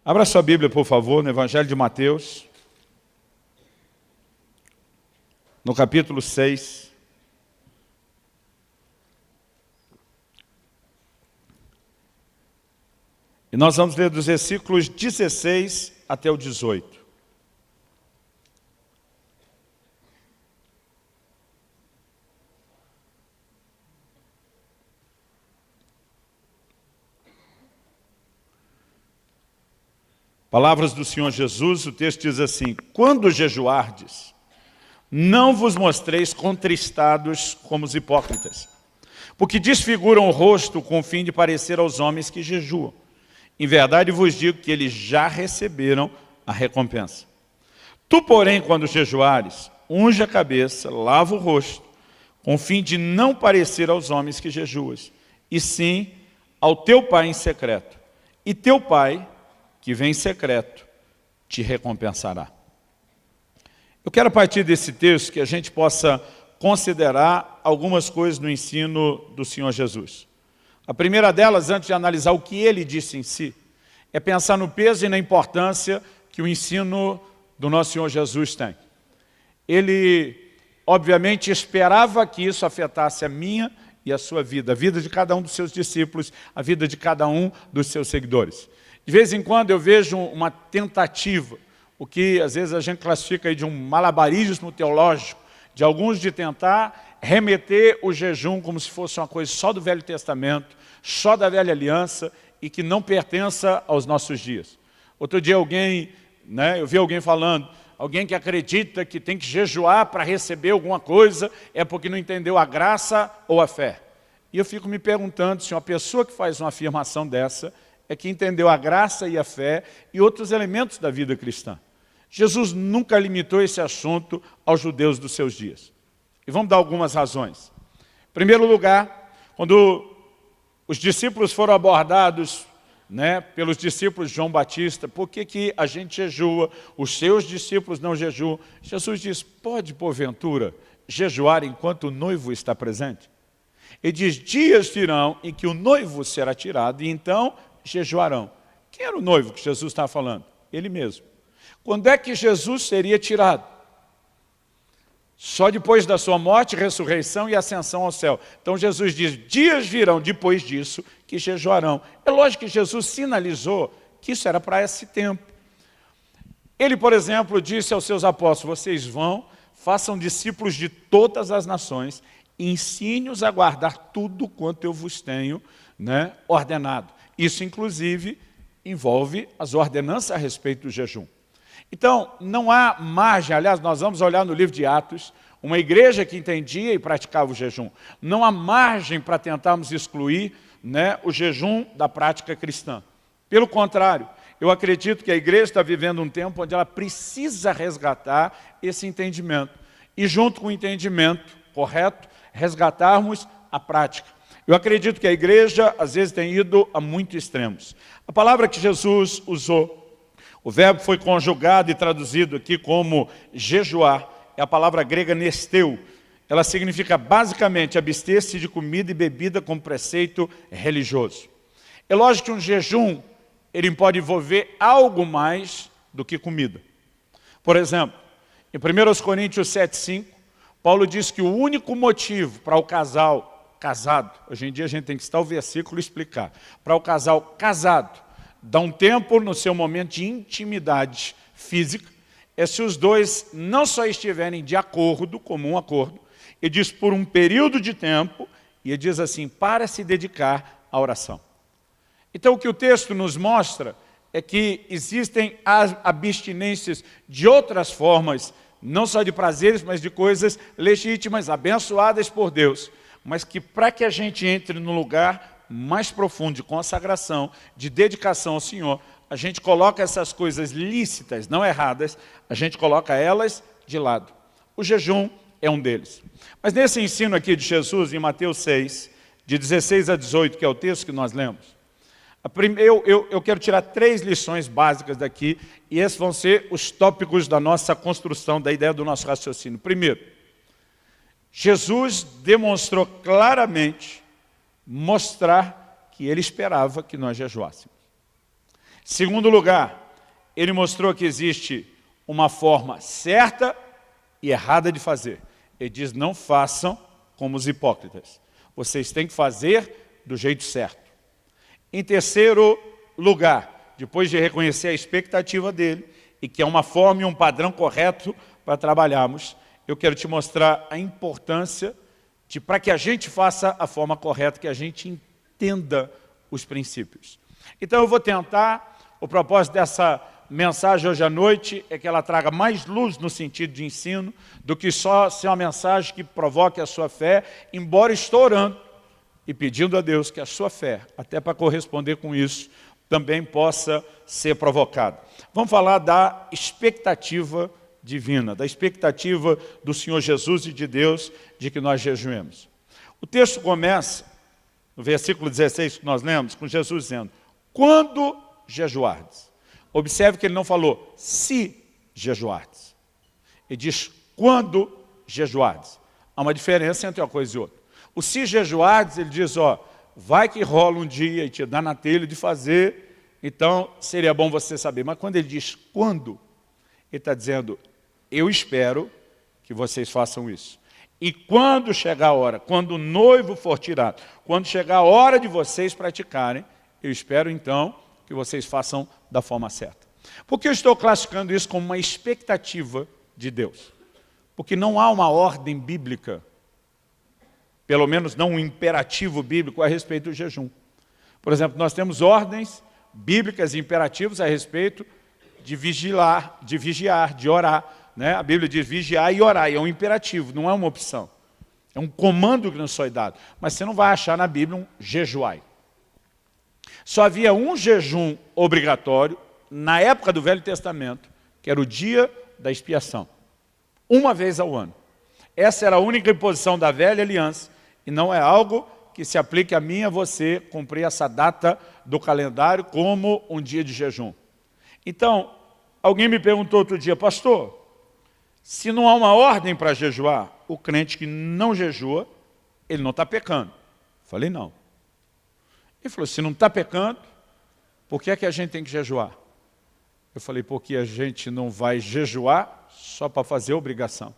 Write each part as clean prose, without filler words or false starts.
Abra sua Bíblia, por favor, no Evangelho de Mateus, no capítulo 6. E nós vamos ler dos versículos 16 até o 18. Palavras do Senhor Jesus, o texto diz assim: quando jejuardes, não vos mostreis contristados como os hipócritas, porque desfiguram o rosto com o fim de parecer aos homens que jejuam. Em verdade vos digo que eles já receberam a recompensa. Tu, porém, quando jejuares, unge a cabeça, lava o rosto, com o fim de não parecer aos homens que jejuas, e sim ao teu Pai em secreto. E teu Pai, que vem em secreto, te recompensará. Eu quero, a partir desse texto, que a gente possa considerar algumas coisas no ensino do Senhor Jesus. A primeira delas, antes de analisar o que ele disse em si, é pensar no peso e na importância que o ensino do nosso Senhor Jesus tem. Ele, obviamente, esperava que isso afetasse a minha e a sua vida, a vida de cada um dos seus discípulos, a vida de cada um dos seus seguidores. De vez em quando eu vejo uma tentativa, o que às vezes a gente classifica aí de um malabarismo teológico, de alguns de tentar remeter o jejum como se fosse uma coisa só do Velho Testamento, só da Velha Aliança e que não pertença aos nossos dias. Outro dia eu vi alguém falando, alguém que acredita que tem que jejuar para receber alguma coisa é porque não entendeu a graça ou a fé. E eu fico me perguntando se uma pessoa que faz uma afirmação dessa é que entendeu a graça e a fé e outros elementos da vida cristã. Jesus nunca limitou esse assunto aos judeus dos seus dias. E vamos dar algumas razões. Em primeiro lugar, quando os discípulos foram abordados pelos discípulos de João Batista, por que a gente jejua, os seus discípulos não jejuam? Jesus diz, pode porventura jejuar enquanto o noivo está presente? Ele diz, dias virão em que o noivo será tirado e então jejuarão. Quem era o noivo que Jesus estava falando? Ele mesmo. Quando é que Jesus seria tirado? Só depois da sua morte, ressurreição e ascensão ao céu. Então Jesus diz, dias virão depois disso que jejuarão. É lógico que Jesus sinalizou que isso era para esse tempo. Ele, por exemplo, disse aos seus apóstolos, vocês vão, façam discípulos de todas as nações, ensine-os a guardar tudo quanto eu vos tenho ordenado. Isso, inclusive, envolve as ordenanças a respeito do jejum. Então, não há margem, aliás, nós vamos olhar no livro de Atos, uma igreja que entendia e praticava o jejum. Não há margem para tentarmos excluir o jejum da prática cristã. Pelo contrário, eu acredito que a igreja está vivendo um tempo onde ela precisa resgatar esse entendimento. E junto com o entendimento correto, resgatarmos a prática. Eu acredito que a igreja, às vezes, tem ido a muitos extremos. A palavra que Jesus usou, o verbo foi conjugado e traduzido aqui como jejuar, é a palavra grega nesteu. Ela significa, basicamente, abster-se de comida e bebida como preceito religioso. É lógico que um jejum, ele pode envolver algo mais do que comida. Por exemplo, em 1 Coríntios 7,5, Paulo diz que o único motivo para o casal casado, hoje em dia a gente tem que citar o versículo e explicar, para o casal casado, dar um tempo no seu momento de intimidade física, é se os dois não só estiverem de acordo, comum acordo, ele diz por um período de tempo, e ele diz assim, para se dedicar à oração. Então o que o texto nos mostra é que existem as abstinências de outras formas, não só de prazeres, mas de coisas legítimas, abençoadas por Deus, mas que para que a gente entre no lugar mais profundo de consagração, de dedicação ao Senhor, a gente coloca essas coisas lícitas, não erradas, a gente coloca elas de lado. O jejum é um deles. Mas nesse ensino aqui de Jesus, em Mateus 6, de 16 a 18, que é o texto que nós lemos, eu quero tirar 3 lições básicas daqui, e esses vão ser os tópicos da nossa construção, da ideia do nosso raciocínio. Primeiro, Jesus demonstrou claramente mostrar que ele esperava que nós jejuássemos. Segundo lugar, ele mostrou que existe uma forma certa e errada de fazer. Ele diz, não façam como os hipócritas. Vocês têm que fazer do jeito certo. Em terceiro lugar, depois de reconhecer a expectativa dele, e que é uma forma e um padrão correto para trabalharmos, eu quero te mostrar a importância de, para que a gente faça a forma correta, que a gente entenda os princípios. Então eu vou tentar, o propósito dessa mensagem hoje à noite é que ela traga mais luz no sentido de ensino do que só ser uma mensagem que provoque a sua fé, embora estou orando e pedindo a Deus que a sua fé, até para corresponder com isso, também possa ser provocada. Vamos falar da expectativa divina, da expectativa do Senhor Jesus e de Deus de que nós jejuemos. O texto começa, no versículo 16 que nós lemos, com Jesus dizendo, quando jejuardes. Observe que ele não falou, se jejuardes. Ele diz, quando jejuardes. Há uma diferença entre uma coisa e outra. O se jejuardes, ele diz, ó, vai que rola um dia e te dá na telha de fazer, então seria bom você saber. Mas quando ele diz quando, ele está dizendo, eu espero que vocês façam isso. E quando chegar a hora, quando o noivo for tirado, quando chegar a hora de vocês praticarem, eu espero então que vocês façam da forma certa. Por que eu estou classificando isso como uma expectativa de Deus? Porque não há uma ordem bíblica, pelo menos não um imperativo bíblico a respeito do jejum. Por exemplo, nós temos ordens bíblicas e imperativos a respeito de vigiar, de orar. Né? A Bíblia diz vigiar e orar, e é um imperativo, não é uma opção. É um comando que nos foi dado. Mas você não vai achar na Bíblia um jejuai. Só havia um jejum obrigatório na época do Velho Testamento, que era o dia da expiação. Uma vez ao ano. Essa era a única imposição da velha aliança, e não é algo que se aplique a mim e a você cumprir essa data do calendário como um dia de jejum. Então, alguém me perguntou outro dia, pastor, se não há uma ordem para jejuar, o crente que não jejua, ele não está pecando. Falei, não. Ele falou, se não está pecando, por que é que a gente tem que jejuar? Eu falei, porque a gente não vai jejuar só para fazer obrigação.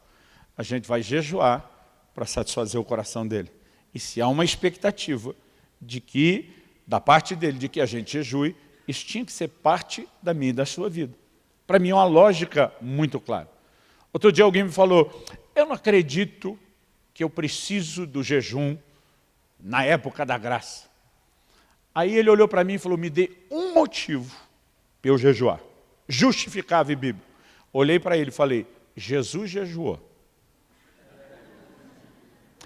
A gente vai jejuar para satisfazer o coração dele. E se há uma expectativa de que, da parte dele, de que a gente jejue, isso tinha que ser parte da minha e da sua vida. Para mim é uma lógica muito clara. Outro dia alguém me falou, eu não acredito que eu preciso do jejum na época da graça. Aí ele olhou para mim e falou, me dê um motivo para eu jejuar. Justificável e bíblico. Olhei para ele e falei, Jesus jejuou.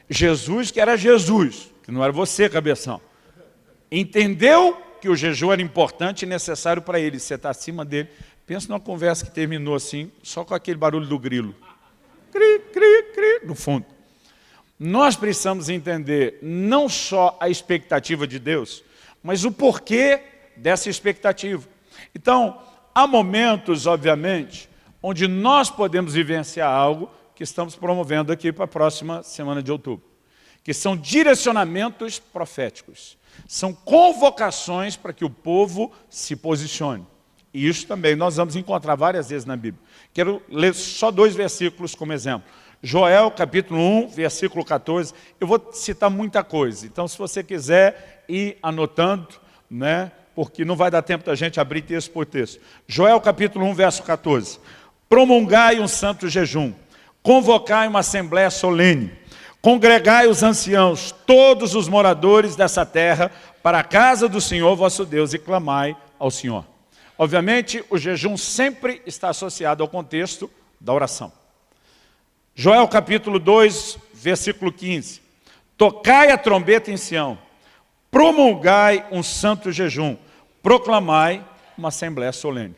Jesus, que era Jesus, que não era você, cabeção, entendeu que o jejum era importante e necessário para ele. Você está acima dele. Pensa numa conversa que terminou assim, só com aquele barulho do grilo. Cri, cri, cri, no fundo. Nós precisamos entender não só a expectativa de Deus, mas o porquê dessa expectativa. Então, há momentos, obviamente, onde nós podemos vivenciar algo que estamos promovendo aqui para a próxima semana de outubro, que são direcionamentos proféticos, são convocações para que o povo se posicione. E isso também nós vamos encontrar várias vezes na Bíblia. Quero ler só 2 versículos como exemplo. Joel, capítulo 1, versículo 14. Eu vou citar muita coisa, então se você quiser ir anotando, né, porque não vai dar tempo da gente abrir texto por texto. Joel, capítulo 1, verso 14. Promulgai um santo jejum, convocai uma assembléia solene, congregai os anciãos, todos os moradores dessa terra, para a casa do Senhor vosso Deus, e clamai ao Senhor. Obviamente, o jejum sempre está associado ao contexto da oração. Joel capítulo 2, versículo 15. Tocai a trombeta em Sião, promulgai um santo jejum, proclamai uma assembléia solene.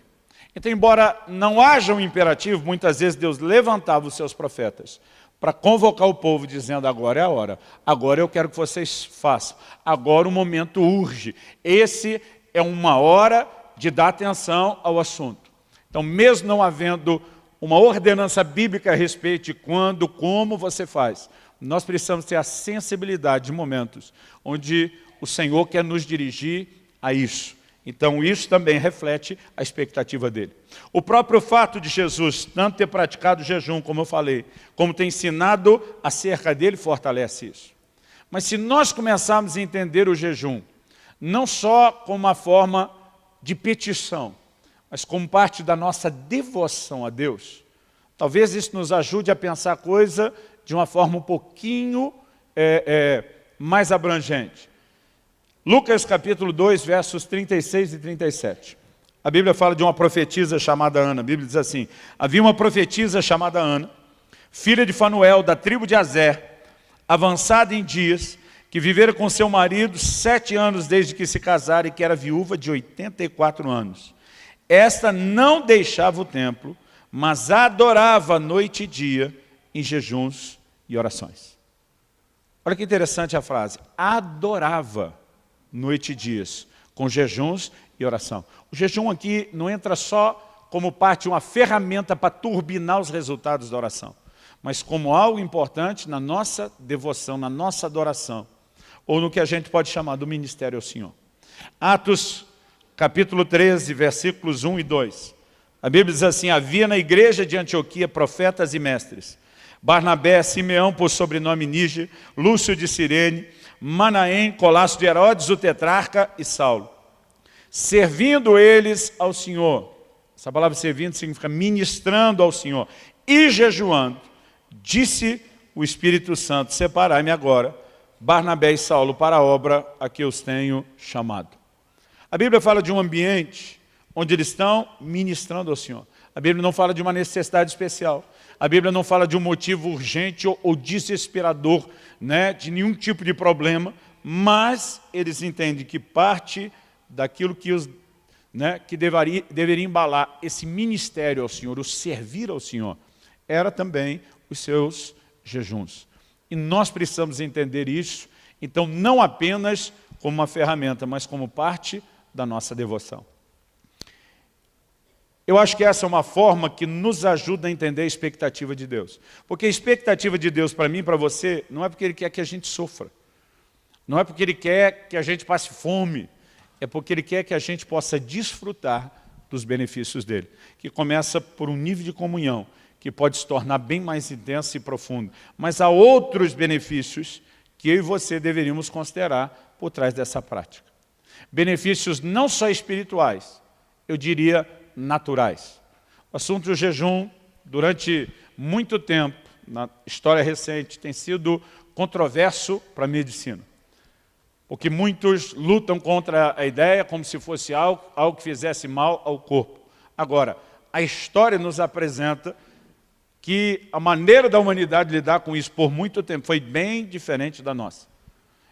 Então, embora não haja um imperativo, muitas vezes Deus levantava os seus profetas para convocar o povo, dizendo, agora é a hora, agora eu quero que vocês façam, agora o momento urge. Esse é uma hora de dar atenção ao assunto. Então, mesmo não havendo uma ordenança bíblica a respeito de quando, como você faz, nós precisamos ter a sensibilidade de momentos onde o Senhor quer nos dirigir a isso. Então isso também reflete a expectativa dele. O próprio fato de Jesus tanto ter praticado o jejum, como eu falei, como ter ensinado acerca dele, fortalece isso. Mas se nós começarmos a entender o jejum, não só como uma forma de petição, mas como parte da nossa devoção a Deus, talvez isso nos ajude a pensar a coisa de uma forma um pouquinho mais abrangente. Lucas capítulo 2, versos 36 e 37. A Bíblia fala de uma profetisa chamada Ana. A Bíblia diz assim: havia uma profetisa chamada Ana, filha de Fanuel, da tribo de Aser, avançada em dias, que vivera com seu marido 7 anos desde que se casara e que era viúva de 84 anos. Esta não deixava o templo, mas adorava noite e dia em jejuns e orações. Olha que interessante a frase. Adorava noite e dias, com jejuns e oração. O jejum aqui não entra só como parte de uma ferramenta para turbinar os resultados da oração, mas como algo importante na nossa devoção, na nossa adoração, ou no que a gente pode chamar do ministério ao Senhor. Atos capítulo 13, versículos 1 e 2. A Bíblia diz assim: havia na igreja de Antioquia profetas e mestres, Barnabé, Simeão por sobrenome Níger, Lúcio de Cirene, Manaém, Colasso de Herodes, o tetrarca e Saulo. Servindo eles ao Senhor, essa palavra servindo significa ministrando ao Senhor, e jejuando, disse o Espírito Santo: separai-me agora, Barnabé e Saulo, para a obra a que os tenho chamado. A Bíblia fala de um ambiente onde eles estão ministrando ao Senhor. A Bíblia não fala de uma necessidade especial. A Bíblia não fala de um motivo urgente ou desesperador, né, de nenhum tipo de problema, mas eles entendem que parte daquilo que, que deveria embalar esse ministério ao Senhor, o servir ao Senhor, era também os seus jejuns. E nós precisamos entender isso, então não apenas como uma ferramenta, mas como parte da nossa devoção. Eu acho que essa é uma forma que nos ajuda a entender a expectativa de Deus. Porque a expectativa de Deus para mim e para você não é porque Ele quer que a gente sofra. Não é porque Ele quer que a gente passe fome. É porque Ele quer que a gente possa desfrutar dos benefícios dEle. Que começa por um nível de comunhão, que pode se tornar bem mais intenso e profundo. Mas há outros benefícios que eu e você deveríamos considerar por trás dessa prática. Benefícios não só espirituais, eu diria naturais. O assunto do jejum, durante muito tempo, na história recente, tem sido controverso para a medicina. Porque muitos lutam contra a ideia como se fosse algo que fizesse mal ao corpo. Agora, a história nos apresenta que a maneira da humanidade lidar com isso por muito tempo foi bem diferente da nossa.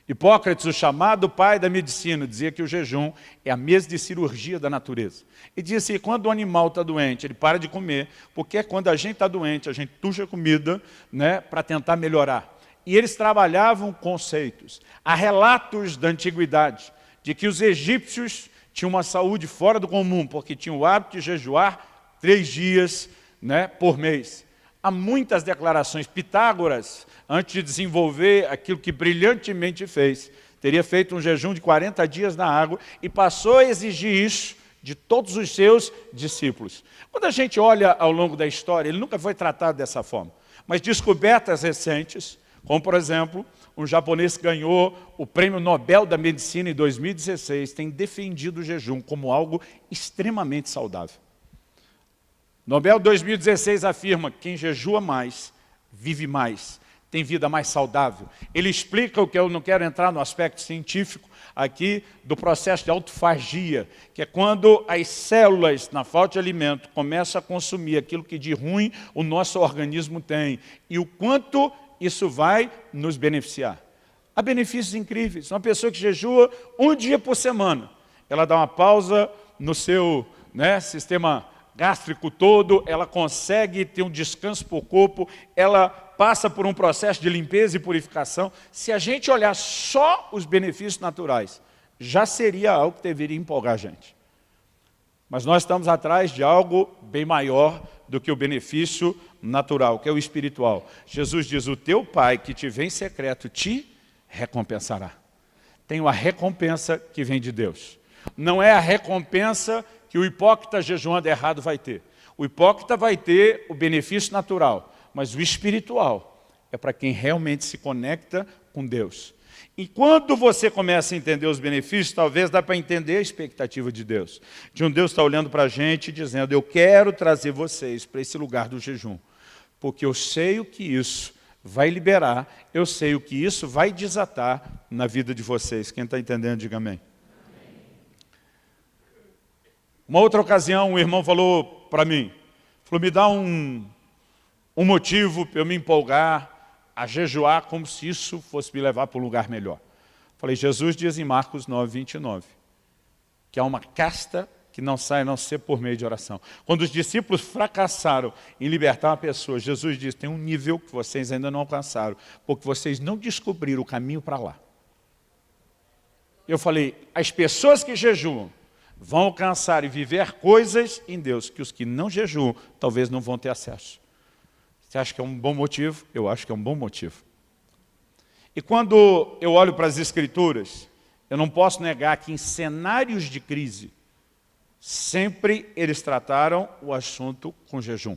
Hipócrates, o chamado pai da medicina, dizia que o jejum é a mesa de cirurgia da natureza. E dizia que quando o animal está doente, ele para de comer, porque quando a gente está doente, a gente tuxa comida, né, para tentar melhorar. E eles trabalhavam conceitos. Há relatos da antiguidade de que os egípcios tinham uma saúde fora do comum, porque tinham o hábito de jejuar 3 dias, né, por mês. Há muitas declarações. Pitágoras, antes de desenvolver aquilo que brilhantemente fez, teria feito um jejum de 40 dias na água e passou a exigir isso de todos os seus discípulos. Quando a gente olha ao longo da história, ele nunca foi tratado dessa forma. Mas descobertas recentes, como por exemplo, um japonês que ganhou o Prêmio Nobel da Medicina em 2016, tem defendido o jejum como algo extremamente saudável. Nobel 2016 afirma que quem jejua mais, vive mais, tem vida mais saudável. Ele explica o que eu não quero entrar no aspecto científico aqui do processo de autofagia, que é quando as células, na falta de alimento, começam a consumir aquilo que de ruim o nosso organismo tem e o quanto isso vai nos beneficiar. Há benefícios incríveis. Uma pessoa que jejua 1 dia por semana, ela dá uma pausa no seu sistema gástrico todo, ela consegue ter um descanso para o corpo, ela passa por um processo de limpeza e purificação. Se a gente olhar só os benefícios naturais, já seria algo que deveria empolgar a gente. Mas nós estamos atrás de algo bem maior do que o benefício natural, que é o espiritual. Jesus diz: o teu Pai que te vê em secreto te recompensará. Tem uma recompensa que vem de Deus. Não é a recompensa que o hipócrita jejuando errado vai ter. O hipócrita vai ter o benefício natural, mas o espiritual é para quem realmente se conecta com Deus. E quando você começa a entender os benefícios, talvez dá para entender a expectativa de Deus. De um Deus que está olhando para a gente e dizendo, eu quero trazer vocês para esse lugar do jejum, porque eu sei o que isso vai liberar, eu sei o que isso vai desatar na vida de vocês. Quem está entendendo, diga amém. Uma outra ocasião, um irmão falou para mim, falou, me dá um motivo para eu me empolgar a jejuar como se isso fosse me levar para um lugar melhor. Falei, Jesus diz em Marcos 9, 29, que há uma casta que não sai a não ser por meio de oração. Quando os discípulos fracassaram em libertar uma pessoa, Jesus diz, tem um nível que vocês ainda não alcançaram, porque vocês não descobriram o caminho para lá. Eu falei, as pessoas que jejuam vão alcançar e viver coisas em Deus que os que não jejuam talvez não vão ter acesso. Você acha que é um bom motivo? Eu acho que é um bom motivo. E quando eu olho para as Escrituras, eu não posso negar que em cenários de crise, sempre eles trataram o assunto com jejum.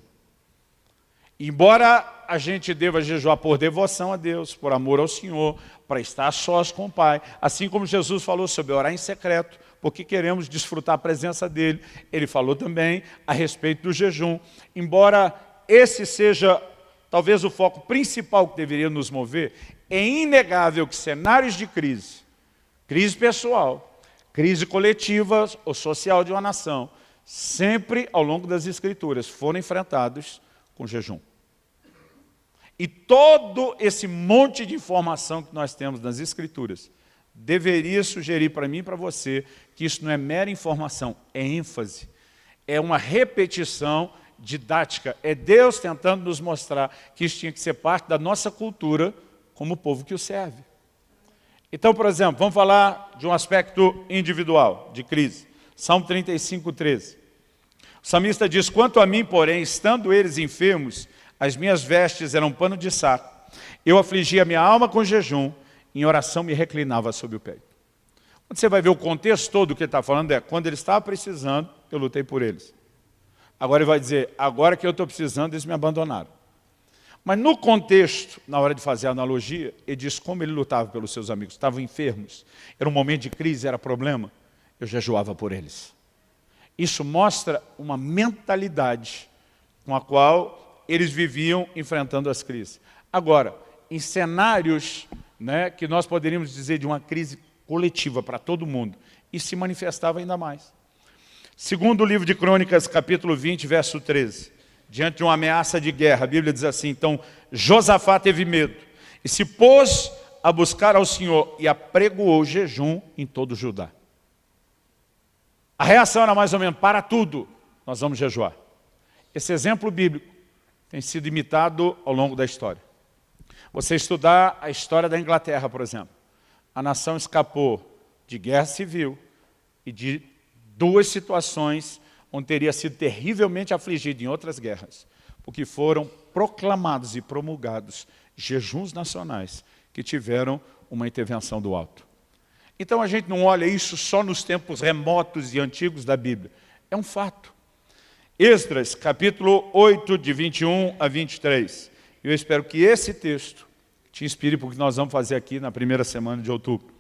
Embora a gente deva jejuar por devoção a Deus, por amor ao Senhor, para estar sós com o Pai, assim como Jesus falou sobre orar em secreto, porque queremos desfrutar a presença dEle, Ele falou também a respeito do jejum. Embora esse seja talvez o foco principal que deveria nos mover, é inegável que cenários de crise, crise pessoal, crise coletiva ou social de uma nação, sempre ao longo das Escrituras foram enfrentados com jejum. E todo esse monte de informação que nós temos nas Escrituras deveria sugerir para mim e para você que isso não é mera informação, é ênfase, é uma repetição didática, é Deus tentando nos mostrar que isso tinha que ser parte da nossa cultura como povo que o serve. Então, por exemplo, vamos falar de um aspecto individual, de crise. Salmo 35, 13. O salmista diz, quanto a mim, porém, estando eles enfermos, as minhas vestes eram pano de saco, eu afligia minha alma com jejum, em oração me reclinava sobre o peito. Quando você vai ver o contexto todo do que ele está falando, é quando ele estava precisando, eu lutei por eles. Agora ele vai dizer, agora que eu estou precisando, eles me abandonaram. Mas no contexto, na hora de fazer a analogia, ele diz como ele lutava pelos seus amigos. Estavam enfermos, era um momento de crise, era problema. Eu jejuava por eles. Isso mostra uma mentalidade com a qual eles viviam enfrentando as crises. Agora, em cenários, né, que nós poderíamos dizer de uma crise coletiva para todo mundo, isso se manifestava ainda mais. Segundo o livro de Crônicas, capítulo 20, verso 13, diante de uma ameaça de guerra, a Bíblia diz assim, então Josafá teve medo e se pôs a buscar ao Senhor e apregoou jejum em todo o Judá. A reação era mais ou menos, para tudo, nós vamos jejuar. Esse exemplo bíblico tem sido imitado ao longo da história. Você estudar a história da Inglaterra, por exemplo, a nação escapou de guerra civil e de duas situações onde teria sido terrivelmente afligido em outras guerras, porque foram proclamados e promulgados jejuns nacionais que tiveram uma intervenção do alto. Então a gente não olha isso só nos tempos remotos e antigos da Bíblia, é um fato. Esdras, capítulo 8, de 21 a 23. Eu espero que esse texto te inspire para o que nós vamos fazer aqui na primeira semana de outubro.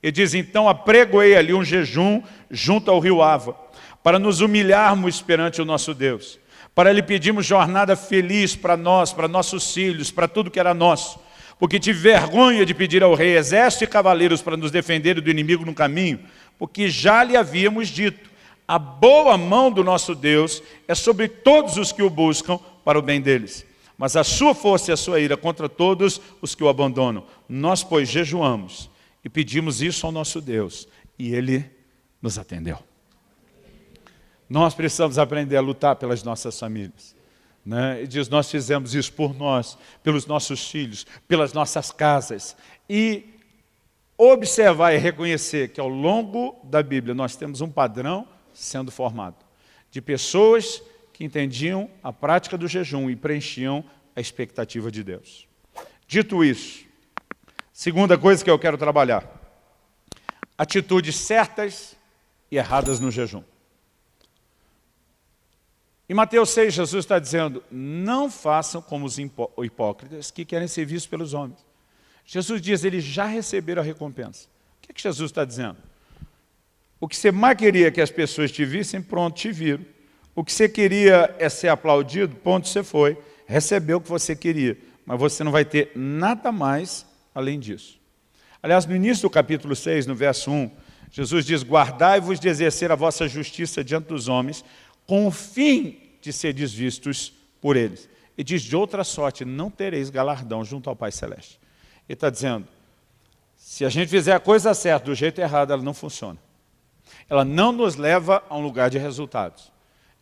Ele diz, então apregoei ali um jejum junto ao rio Ava, para nos humilharmos perante o nosso Deus, para lhe pedirmos jornada feliz para nós, para nossos filhos, para tudo que era nosso, porque tive vergonha de pedir ao rei exército e cavaleiros para nos defender do inimigo no caminho, porque já lhe havíamos dito, a boa mão do nosso Deus é sobre todos os que o buscam para o bem deles, mas a sua força e a sua ira contra todos os que o abandonam. Nós, pois, jejuamos e pedimos isso ao nosso Deus, e Ele nos atendeu. Nós precisamos aprender a lutar pelas nossas famílias. Né? Ele diz, nós fizemos isso por nós, pelos nossos filhos, pelas nossas casas. E observar e reconhecer que ao longo da Bíblia nós temos um padrão sendo formado, de pessoas que entendiam a prática do jejum e preenchiam a expectativa de Deus. Dito isso, segunda coisa que eu quero trabalhar, atitudes certas e erradas no jejum. Em Mateus 6, Jesus está dizendo, não façam como os hipócritas que querem ser vistos pelos homens. Jesus diz, eles já receberam a recompensa. O que Jesus está dizendo? O que você mais queria que as pessoas te vissem, pronto, te viram. O que você queria é ser aplaudido, ponto, você foi. Recebeu o que você queria, mas você não vai ter nada mais além disso. Aliás, no início do capítulo 6, no verso 1, Jesus diz, guardai-vos de exercer a vossa justiça diante dos homens, com o fim de seres vistos por eles. E diz, de outra sorte, não tereis galardão junto ao Pai Celeste. Ele está dizendo, se a gente fizer a coisa certa do jeito errado, ela não funciona. Ela não nos leva a um lugar de resultados.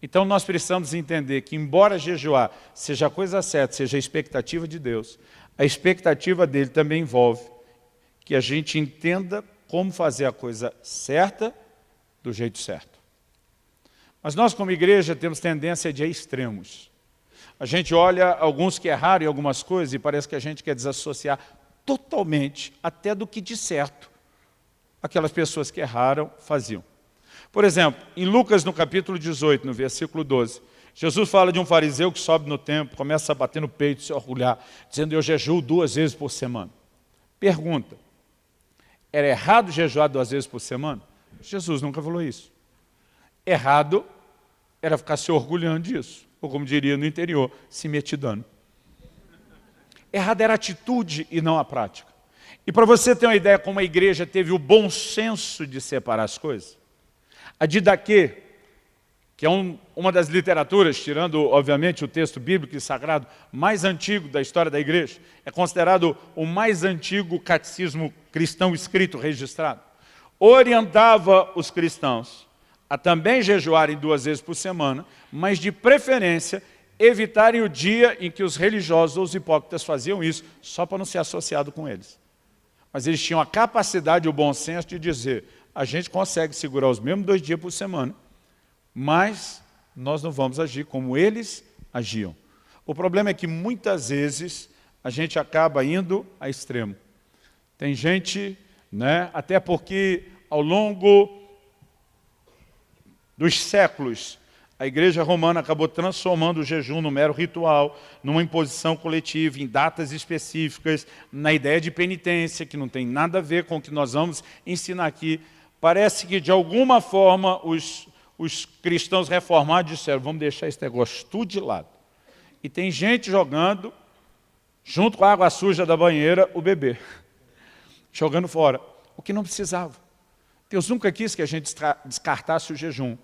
Então nós precisamos entender que, embora jejuar seja a coisa certa, seja a expectativa de Deus, a expectativa dele também envolve que a gente entenda como fazer a coisa certa do jeito certo. Mas nós, como igreja, temos tendência de extremos. A gente olha alguns que erraram em algumas coisas e parece que a gente quer desassociar totalmente, até do que de certo, aquelas pessoas que erraram faziam. Por exemplo, em Lucas, no capítulo 18, no versículo 12, Jesus fala de um fariseu que sobe no templo, começa a bater no peito, se orgulhar, dizendo, eu jejuo 2 vezes por semana. Pergunta, era errado jejuar 2 vezes por semana? Jesus nunca falou isso. Errado era ficar se orgulhando disso, ou como diria no interior, se metidando. Errado era a atitude e não a prática. E para você ter uma ideia como a igreja teve o bom senso de separar as coisas, a Didaquê, que é uma das literaturas, tirando obviamente o texto bíblico e sagrado mais antigo da história da igreja, é considerado o mais antigo catecismo cristão escrito, registrado, orientava os cristãos a também jejuarem 2 vezes por semana, mas de preferência evitarem o dia em que os religiosos ou os hipócritas faziam isso, só para não ser associado com eles. Mas eles tinham a capacidade e o bom senso de dizer, a gente consegue segurar os mesmos 2 dias por semana, mas nós não vamos agir como eles agiam. O problema é que muitas vezes a gente acaba indo a extremo. Tem gente, até porque ao longo dos séculos, a igreja romana acabou transformando o jejum no mero ritual, numa imposição coletiva, em datas específicas, na ideia de penitência, que não tem nada a ver com o que nós vamos ensinar aqui. Parece que, de alguma forma, os cristãos reformados disseram, vamos deixar esse negócio tudo de lado. E tem gente jogando, junto com a água suja da banheira, o bebê. Jogando fora, o que não precisava. Deus nunca quis que a gente descartasse o jejum.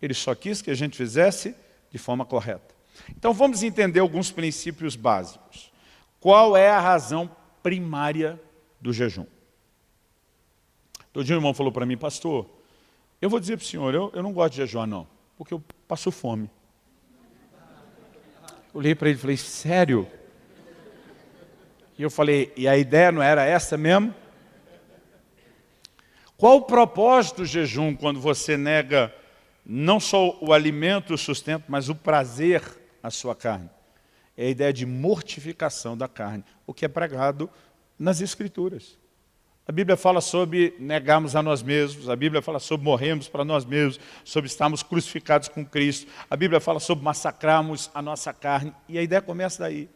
Ele só quis que a gente fizesse de forma correta. Então vamos entender alguns princípios básicos. Qual é a razão primária do jejum? Todo dia um irmão falou para mim, pastor, eu vou dizer para o senhor, eu não gosto de jejuar não, porque eu passo fome. Eu olhei para ele e falei, sério? E eu falei, e a ideia não era essa mesmo? Qual o propósito do jejum quando você nega não só o alimento, o sustento, mas o prazer à sua carne? É a ideia de mortificação da carne, o que é pregado nas Escrituras. A Bíblia fala sobre negarmos a nós mesmos, a Bíblia fala sobre morrermos para nós mesmos, sobre estarmos crucificados com Cristo, a Bíblia fala sobre massacrarmos a nossa carne, e a ideia começa daí.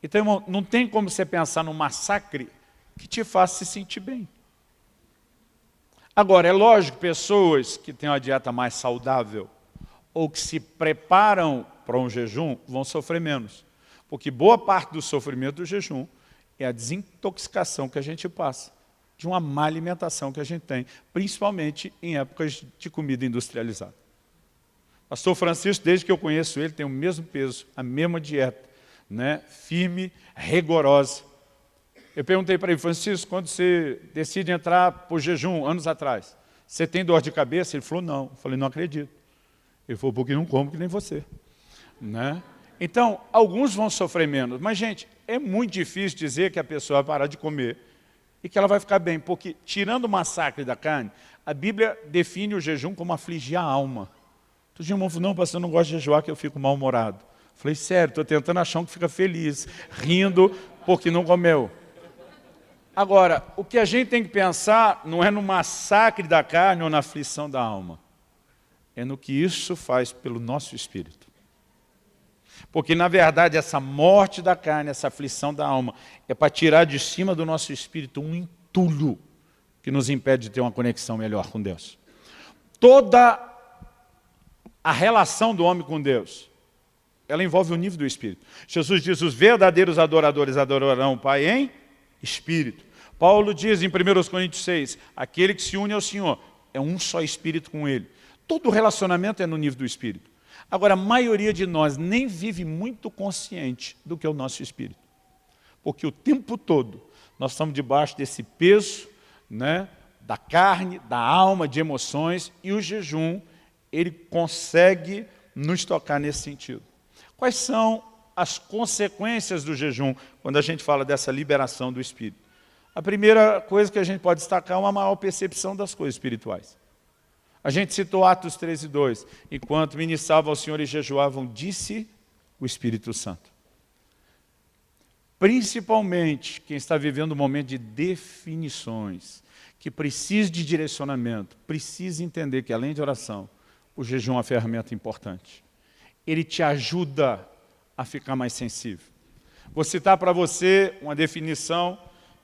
Então, irmão, não tem como você pensar num massacre que te faça se sentir bem. Agora, é lógico, pessoas que têm uma dieta mais saudável ou que se preparam para um jejum vão sofrer menos. Porque boa parte do sofrimento do jejum é a desintoxicação que a gente passa de uma má alimentação que a gente tem, principalmente em épocas de comida industrializada. Pastor Francisco, desde que eu conheço ele, tem o mesmo peso, a mesma dieta, firme, rigorosa. Eu perguntei para ele, Francisco, quando você decide entrar por jejum, anos atrás, você tem dor de cabeça? Ele falou, não. Eu falei, não acredito. Ele falou, porque não como que nem você. Então, alguns vão sofrer menos. Mas, gente, é muito difícil dizer que a pessoa vai parar de comer e que ela vai ficar bem. Porque, tirando o massacre da carne, a Bíblia define o jejum como afligir a alma. Todo dia o irmão falou, não, pastor, eu não gosto de jejuar que eu fico mal-humorado. Eu falei, sério, estou tentando achar um que fica feliz, rindo porque não comeu. Agora, o que a gente tem que pensar não é no massacre da carne ou na aflição da alma. é no que isso faz pelo nosso espírito. Porque, na verdade, essa morte da carne, essa aflição da alma, é para tirar de cima do nosso espírito um entulho que nos impede de ter uma conexão melhor com Deus. Toda a relação do homem com Deus, ela envolve o nível do espírito. Jesus diz, os verdadeiros adoradores adorarão o Pai em espírito. Paulo diz em 1 Coríntios 6, aquele que se une ao Senhor é um só espírito com Ele. Todo relacionamento é no nível do espírito. Agora, a maioria de nós nem vive muito consciente do que é o nosso espírito. Porque o tempo todo nós estamos debaixo desse peso, né, da carne, da alma, de emoções, e o jejum, ele consegue nos tocar nesse sentido. Quais são as consequências do jejum quando a gente fala dessa liberação do espírito? A primeira coisa que a gente pode destacar é uma maior percepção das coisas espirituais. A gente citou Atos 13:2. Enquanto ministravam ao Senhor e jejuavam, disse o Espírito Santo. Principalmente quem está vivendo um momento de definições, que precisa de direcionamento, precisa entender que, além de oração, o jejum é uma ferramenta importante. Ele te ajuda a ficar mais sensível. Vou citar para você uma definição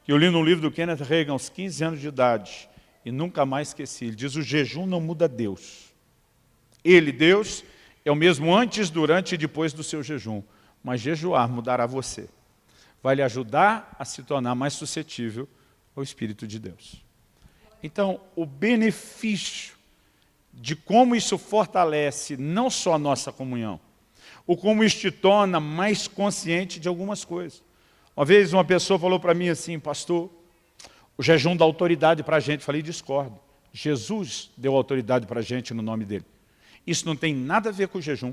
que eu li no livro do Kenneth Hagin aos 15 anos de idade, e nunca mais esqueci. Ele diz, o jejum não muda Deus. Ele, Deus, é o mesmo antes, durante e depois do seu jejum. Mas jejuar mudará você. Vai lhe ajudar a se tornar mais suscetível ao Espírito de Deus. Então, o benefício de como isso fortalece não só a nossa comunhão, ou como isso te torna mais consciente de algumas coisas. Uma vez uma pessoa falou para mim assim, pastor, o jejum dá autoridade para a gente. Falei, discordo. Jesus deu autoridade para a gente no nome dele. Isso não tem nada a ver com o jejum.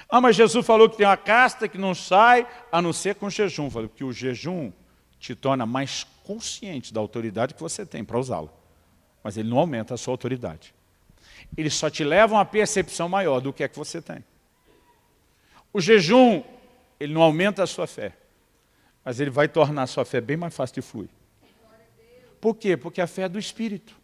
Ah, mas Jesus falou que tem uma casta que não sai, a não ser com o jejum. Falei, porque o jejum te torna mais consciente da autoridade que você tem para usá-la. Mas ele não aumenta a sua autoridade. Ele só te leva a uma percepção maior do que é que você tem. O jejum, ele não aumenta a sua fé, mas ele vai tornar a sua fé bem mais fácil de fluir. Por quê? Porque a fé é do Espírito.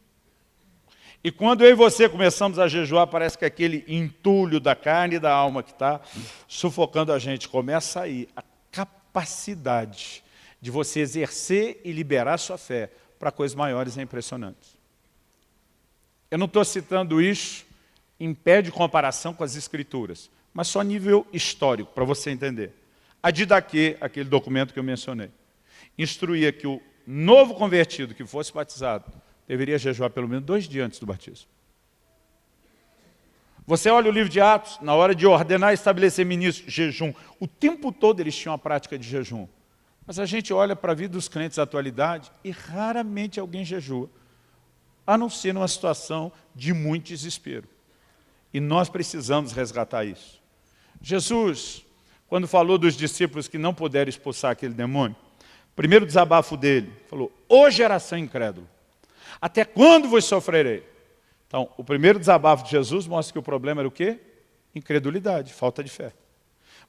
E quando eu e você começamos a jejuar, parece que aquele entulho da carne e da alma que está sufocando a gente, começa a sair a capacidade de você exercer e liberar a sua fé para coisas maiores e impressionantes. Eu não estou citando isso em pé de comparação com as Escrituras, mas só a nível histórico, para você entender. A Didaquê, aquele documento que eu mencionei, instruía que o novo convertido que fosse batizado deveria jejuar pelo menos 2 dias antes do batismo. Você olha o livro de Atos, na hora de ordenar e estabelecer ministros, jejum. O tempo todo eles tinham a prática de jejum. Mas a gente olha para a vida dos crentes da atualidade e raramente alguém jejua, a não ser numa situação de muito desespero. E nós precisamos resgatar isso. Jesus, quando falou dos discípulos que não puderam expulsar aquele demônio, primeiro desabafo dele, falou, ô geração incrédula, até quando vos sofrerei? Então, o primeiro desabafo de Jesus mostra que o problema era o quê? Incredulidade, falta de fé.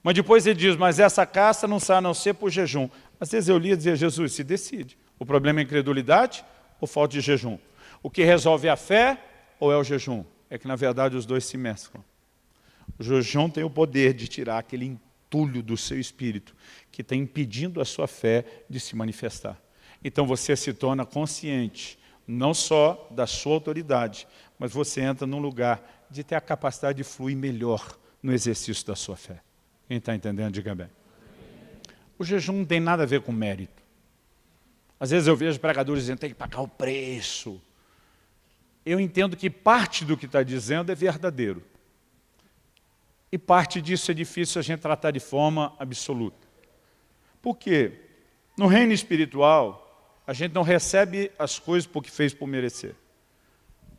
Mas depois ele diz, mas essa caça não sai a não ser por jejum. Às vezes eu lia e dizia, Jesus, se decide. O problema é incredulidade ou falta de jejum? O que resolve é a fé ou é o jejum? É que, na verdade, os dois se mesclam. O jejum tem o poder de tirar aquele entulho do seu espírito que está impedindo a sua fé de se manifestar. Então você se torna consciente, não só da sua autoridade, mas você entra num lugar de ter a capacidade de fluir melhor no exercício da sua fé. Quem está entendendo, diga bem. O jejum não tem nada a ver com mérito. Às vezes eu vejo pregadores dizendo que tem que pagar o preço. Eu entendo que parte do que está dizendo é verdadeiro. E parte disso é difícil a gente tratar de forma absoluta. Por quê? No reino espiritual, a gente não recebe as coisas porque fez por merecer.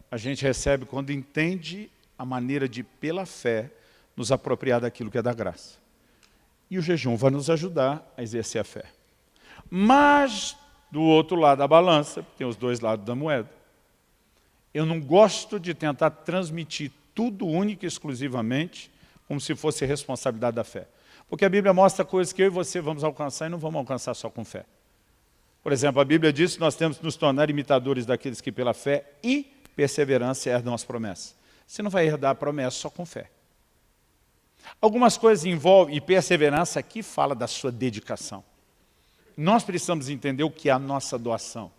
A gente recebe quando entende a maneira de, pela fé, nos apropriar daquilo que é da graça. E o jejum vai nos ajudar a exercer a fé. Mas, do outro lado da balança, tem os dois lados da moeda, eu não gosto de tentar transmitir tudo única e exclusivamente como se fosse responsabilidade da fé. Porque a Bíblia mostra coisas que eu e você vamos alcançar e não vamos alcançar só com fé. Por exemplo, a Bíblia diz que nós temos que nos tornar imitadores daqueles que pela fé e perseverança herdam as promessas. Você não vai herdar a promessa só com fé. Algumas coisas envolvem, e perseverança aqui fala da sua dedicação. Nós precisamos entender o que é a nossa doação,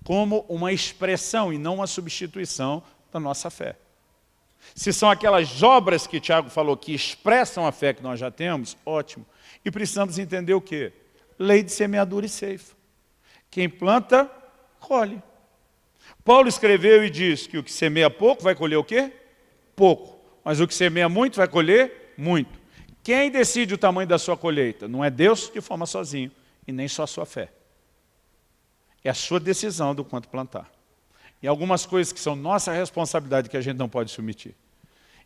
como uma expressão e não uma substituição da nossa fé. Se são aquelas obras que Tiago falou que expressam a fé que nós já temos, ótimo. E precisamos entender o quê? Lei de semeadura e ceifa. Quem planta, colhe. Paulo escreveu e diz que o que semeia pouco vai colher o quê? Pouco. Mas o que semeia muito vai colher muito. Quem decide o tamanho da sua colheita? Não é Deus de forma sozinho, e nem só a sua fé. É a sua decisão do quanto plantar. E algumas coisas que são nossa responsabilidade que a gente não pode se omitir.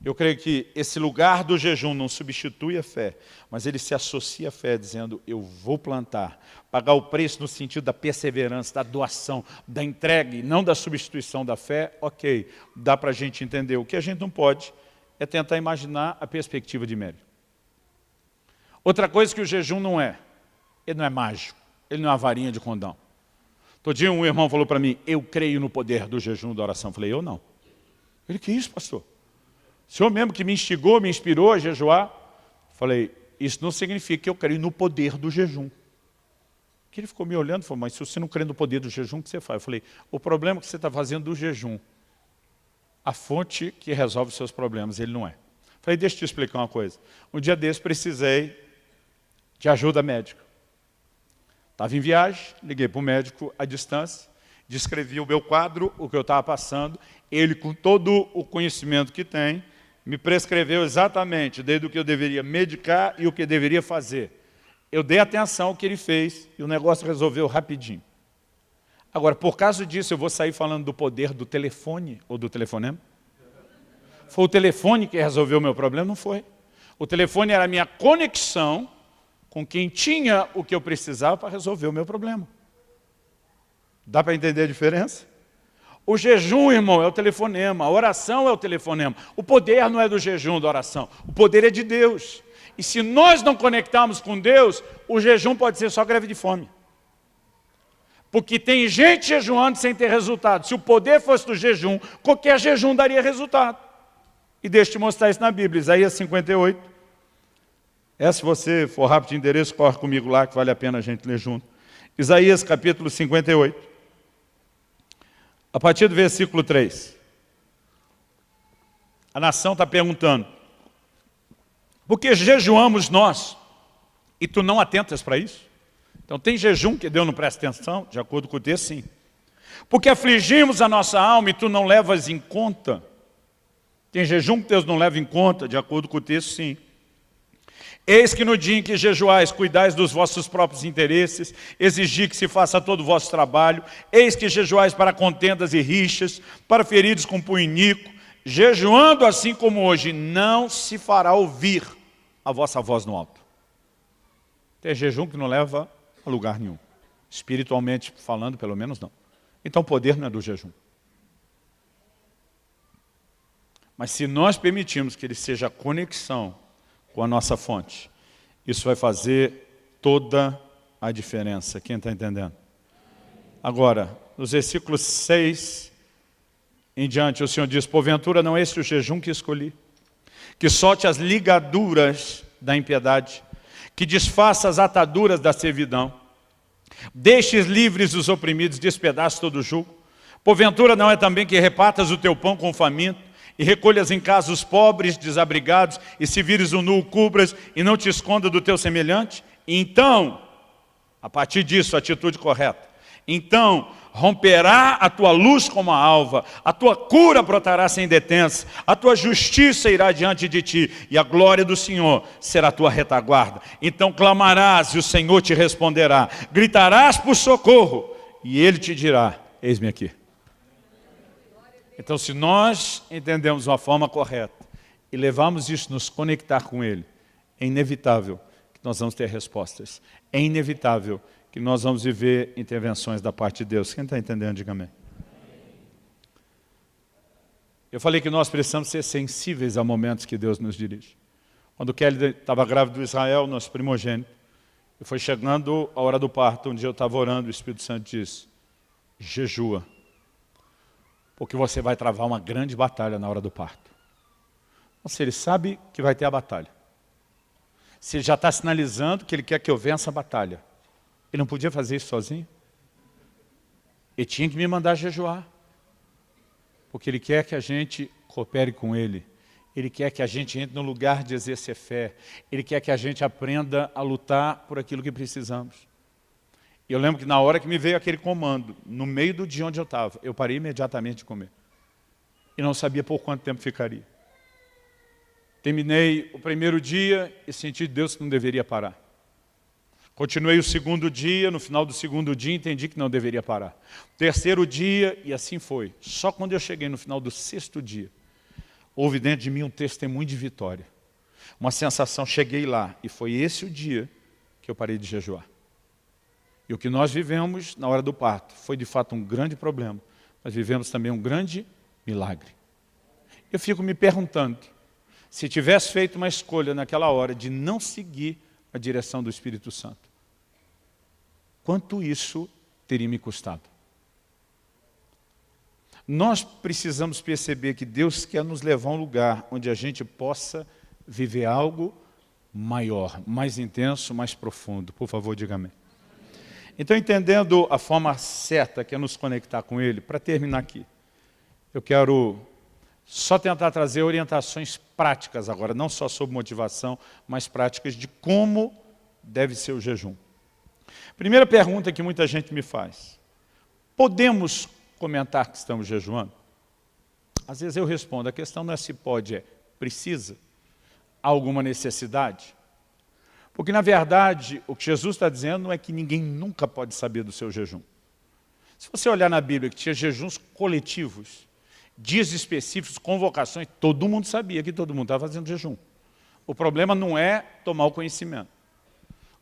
Eu creio que esse lugar do jejum não substitui a fé, mas ele se associa à fé, dizendo, eu vou plantar, pagar o preço no sentido da perseverança, da doação, da entrega, e não da substituição da fé, ok, dá para a gente entender. O que a gente não pode é tentar imaginar a perspectiva de mérito. Outra coisa que o jejum não é, ele não é mágico, ele não é uma varinha de condão. Todo dia um irmão falou para mim, eu creio no poder do jejum e da oração. Eu falei, eu não. Ele, que isso, pastor? O senhor mesmo que me instigou, me inspirou a jejuar? Falei, isso não significa que eu creio no poder do jejum. Que ele ficou me olhando e falou, mas se você não crê no poder do jejum, o que você faz? Eu falei, o problema é que você está fazendo do jejum a fonte que resolve os seus problemas, ele não é. Falei, deixa eu te explicar uma coisa. Um dia desse precisei de ajuda médica. Estava em viagem, liguei para o médico à distância, descrevi o meu quadro, o que eu estava passando, ele com todo o conhecimento que tem, me prescreveu exatamente desde o que eu deveria medicar e o que eu deveria fazer. Eu dei atenção ao que ele fez e o negócio resolveu rapidinho. Agora, por causa disso, eu vou sair falando do poder do telefone ou do telefonema? Foi o telefone que resolveu o meu problema? Não foi. O telefone era a minha conexão com quem tinha o que eu precisava para resolver o meu problema. Dá para entender a diferença? O jejum, irmão, é o telefonema, a oração é o telefonema. O poder não é do jejum, da oração. O poder é de Deus. E se nós não conectarmos com Deus, o jejum pode ser só greve de fome. Porque tem gente jejuando sem ter resultado. Se o poder fosse do jejum, qualquer jejum daria resultado. E deixa eu te mostrar isso na Bíblia, Isaías 58. Se você for rápido de endereço, corre comigo lá, que vale a pena a gente ler junto. Isaías capítulo 58. A partir do versículo 3. A nação está perguntando, por que jejuamos nós e tu não atentas para isso? Então tem jejum que Deus não presta atenção, de acordo com o texto, sim. Porque afligimos a nossa alma e tu não levas em conta. Tem jejum que Deus não leva em conta, de acordo com o texto, sim. Eis que no dia em que jejuais, cuidais dos vossos próprios interesses, exigi que se faça todo o vosso trabalho, eis que jejuais para contendas e rixas, para feridos com punho iníquo, jejuando assim como hoje, não se fará ouvir a vossa voz no alto. Tem jejum que não leva a lugar nenhum. Espiritualmente falando, pelo menos não. Então o poder não é do jejum. Mas se nós permitirmos que ele seja a conexão com a nossa fonte, isso vai fazer toda a diferença. Quem está entendendo? Agora, nos versículos 6 em diante, o Senhor diz, porventura não é esse o jejum que escolhi, que solte as ligaduras da impiedade, que desfaça as ataduras da servidão, deixes livres os oprimidos, despedace todo o jugo. Porventura não é também que repartas o teu pão com o faminto, e recolhas em casa os pobres, desabrigados, e se vires o nu, cubras, e não te esconda do teu semelhante? Então, a partir disso, a atitude correta, então romperá a tua luz como a alva, a tua cura brotará sem detença, a tua justiça irá diante de ti, e a glória do Senhor será a tua retaguarda. Então clamarás, e o Senhor te responderá, gritarás por socorro, e Ele te dirá, eis-me aqui. Então, se nós entendemos uma forma correta e levarmos isso, nos conectar com Ele, é inevitável que nós vamos ter respostas. É inevitável que nós vamos viver intervenções da parte de Deus. Quem está entendendo, diga amém. Eu falei que nós precisamos ser sensíveis a momentos que Deus nos dirige. Quando Kelly estava grávida do Israel, nosso primogênito, e foi chegando a hora do parto, um dia eu estava orando, o Espírito Santo disse, jejua. Porque você vai travar uma grande batalha na hora do parto. Então, se ele sabe que vai ter a batalha, se ele já está sinalizando que ele quer que eu vença a batalha, ele não podia fazer isso sozinho? Ele tinha que me mandar jejuar, porque ele quer que a gente coopere com ele. Ele quer que a gente entre no lugar de exercer fé. Ele quer que a gente aprenda a lutar por aquilo que precisamos. E eu lembro que na hora que me veio aquele comando, no meio do dia onde eu estava, eu parei imediatamente de comer. E não sabia por quanto tempo ficaria. Terminei o primeiro dia e senti de Deus que não deveria parar. Continuei o segundo dia, no final do segundo dia entendi que não deveria parar. Terceiro dia, e assim foi. Só quando eu cheguei no final do sexto dia, houve dentro de mim um testemunho de vitória. Uma sensação, cheguei lá, e foi esse o dia que eu parei de jejuar. E o que nós vivemos na hora do parto foi de fato um grande problema, mas vivemos também um grande milagre. Eu fico me perguntando, se tivesse feito uma escolha naquela hora de não seguir a direção do Espírito Santo, quanto isso teria me custado? Nós precisamos perceber que Deus quer nos levar a um lugar onde a gente possa viver algo maior, mais intenso, mais profundo. Por favor, diga amém. Então, entendendo a forma certa que é nos conectar com Ele, para terminar aqui, eu quero só tentar trazer orientações práticas agora, não só sobre motivação, mas práticas de como deve ser o jejum. Primeira pergunta que muita gente me faz: podemos comentar que estamos jejuando? Às vezes eu respondo, a questão não é se pode, é precisa? Há alguma necessidade? Porque na verdade o que Jesus está dizendo não é que ninguém nunca pode saber do seu jejum. Se você olhar na Bíblia que tinha jejuns coletivos, dias específicos, convocações, todo mundo sabia que todo mundo estava fazendo jejum. O problema não é tomar o conhecimento.